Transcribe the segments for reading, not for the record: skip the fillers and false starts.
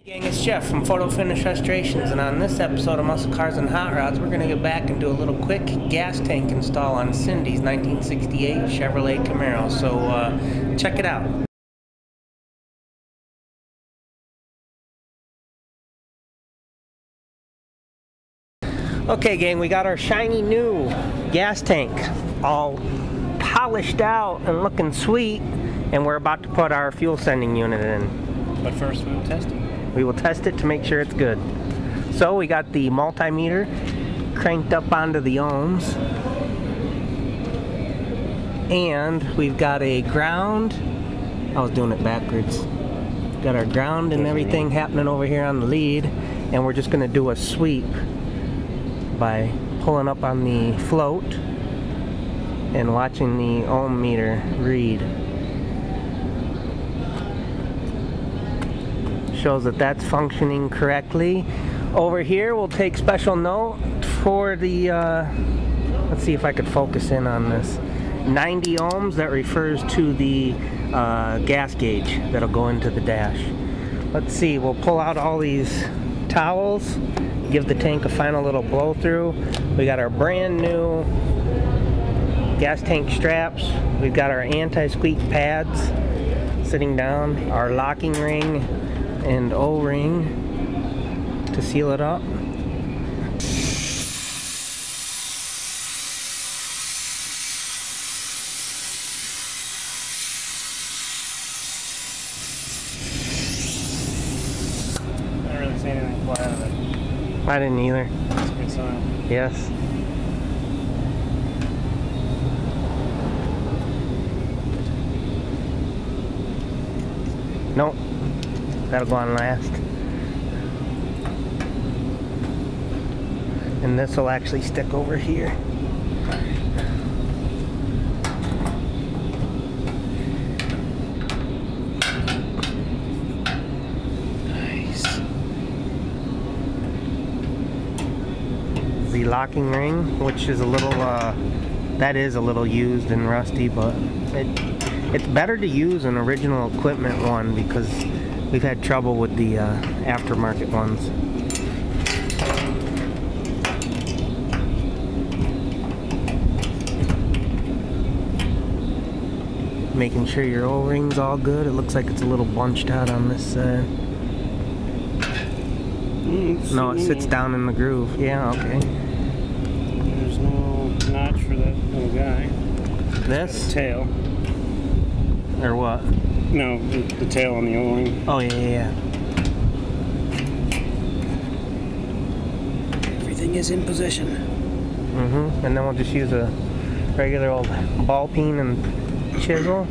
Gang, it's Jeff from Photo Finish Restorations, and on this episode of Muscle Cars and Hot Rods, we're going to get back and do a little quick gas tank install on Cindy's 1968 Chevrolet Camaro. So check it out. Okay gang, we got our shiny new gas tank all polished out and looking sweet, and we're about to put our fuel sending unit in. But first we will test it. We will test it to make sure it's good. So we got the multimeter cranked up onto the ohms, and we've got a ground. I was doing it backwards. Got our ground and everything happening over here on the lead, and we're just going to do a sweep by pulling up on the float and watching the ohm meter read. Shows that that's functioning correctly. Over here we'll take special note for the let's see if I could focus in on this 90 ohms. That refers to the gas gauge that'll go into the dash. Let's see, we'll pull out all these towels, give the tank a final little blow through. We got our brand new gas tank straps. We've got our anti-squeak pads sitting down, our locking ring and O-ring to seal it up. I didn't really see anything fly out of it. I didn't either. That's a good sign. Yes. Nope. That'll go on last. And this will actually stick over here. Nice. The locking ring, which is a little, that is a little used and rusty, but it's better to use an original equipment one because we've had trouble with the aftermarket ones. Making sure your O-ring's all good. It looks like it's a little bunched out on this side. No, it sits down in the groove. Yeah, okay. There's no notch for that little guy. This? Tail. Or what? No, the tail on the O-ring. Oh, yeah. Everything is in position. And then we'll just use a regular old ball peen and chisel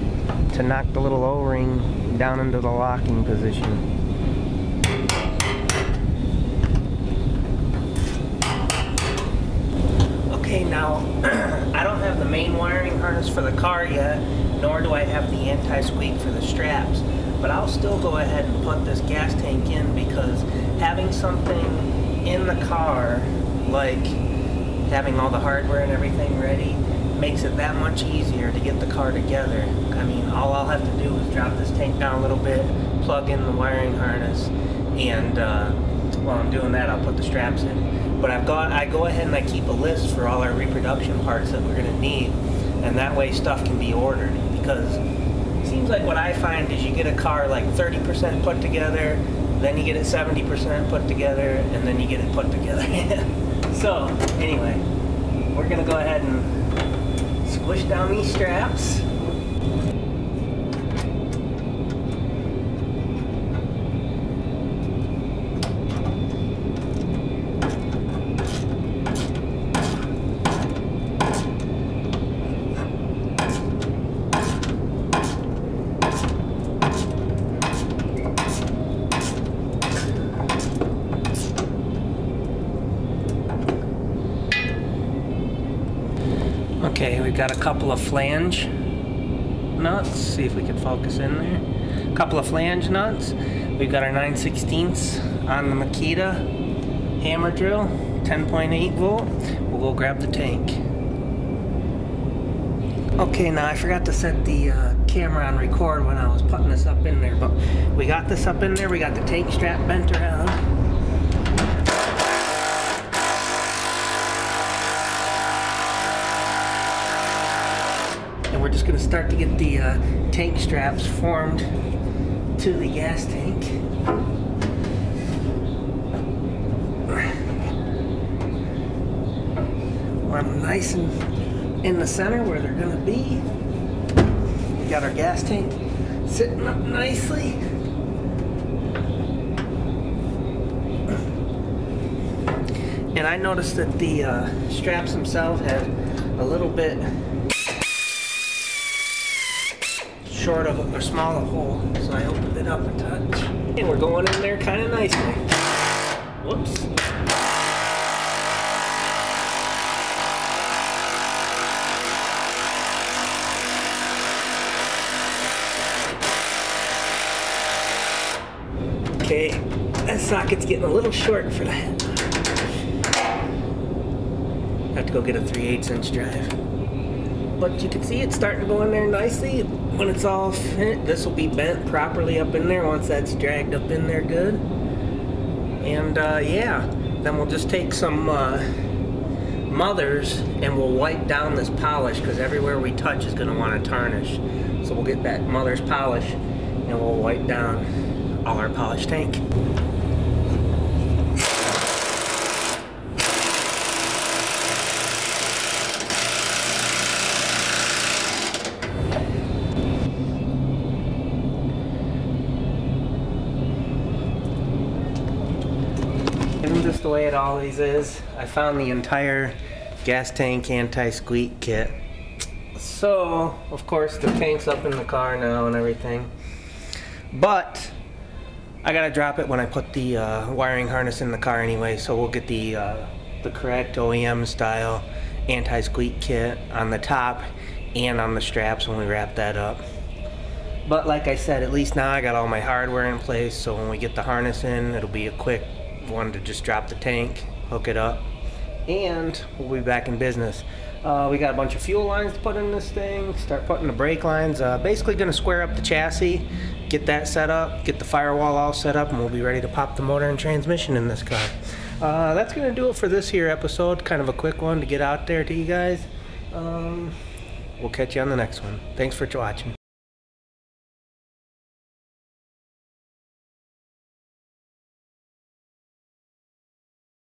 to knock the little O-ring down into the locking position. Okay, now I don't have the main wiring harness for the car yet, nor do I have the anti-squeak for the straps, but I'll still go ahead and put this gas tank in because having something in the car, like having all the hardware and everything ready, makes it that much easier to get the car together. I mean, all I'll have to do is drop this tank down a little bit, plug in the wiring harness, and while I'm doing that, I'll put the straps in. But I go ahead and I keep a list for all our reproduction parts that we're gonna need, and that way stuff can be ordered, because it seems like what I find is you get a car like 30% put together, then you get it 70% put together, and then you get it put together. So anyway, we're gonna go ahead and squish down these straps. Okay, we've got a couple of flange nuts. See if we can focus in there. A couple of flange nuts. We've got our 9/16 on the Makita hammer drill, 10.8 volt. We'll go grab the tank. Okay, now I forgot to set the camera on record when I was putting this up in there, but we got this up in there. We got the tank strap bent around. And we're just going to start to get the tank straps formed to the gas tank. I'm nice and in the center where they're gonna be. We got our gas tank sitting up nicely. And I noticed that the straps themselves had a little bit short of a smaller hole, so I opened it up a touch. And we're going in there kind of nicely. Whoops. Okay, that socket's getting a little short for that. Have to go get a 3/8 inch drive. But you can see it's starting to go in there nicely. When it's all fit, this will be bent properly up in there once that's dragged up in there good. And yeah, then we'll just take some mothers and we'll wipe down this polish, because everywhere we touch is going to want to tarnish. So we'll get that mother's polish and we'll wipe down all our polished tank. And just the way it always is, I found the entire gas tank anti-squeak kit. So, of course, the tank's up in the car now and everything. But I gotta drop it when I put the wiring harness in the car anyway, so we'll get the correct OEM style anti-squeak kit on the top and on the straps when we wrap that up. But like I said, at least now I got all my hardware in place, so when we get the harness in, it'll be a quick one to just drop the tank, hook it up, and we'll be back in business. We got a bunch of fuel lines to put in this thing, start putting the brake lines, basically gonna square up the chassis, get that set up, get the firewall all set up, and we'll be ready to pop the motor and transmission in this car. That's gonna do it for this here episode, kind of a quick one to get out there to you guys. We'll catch you on the next one. Thanks for watching.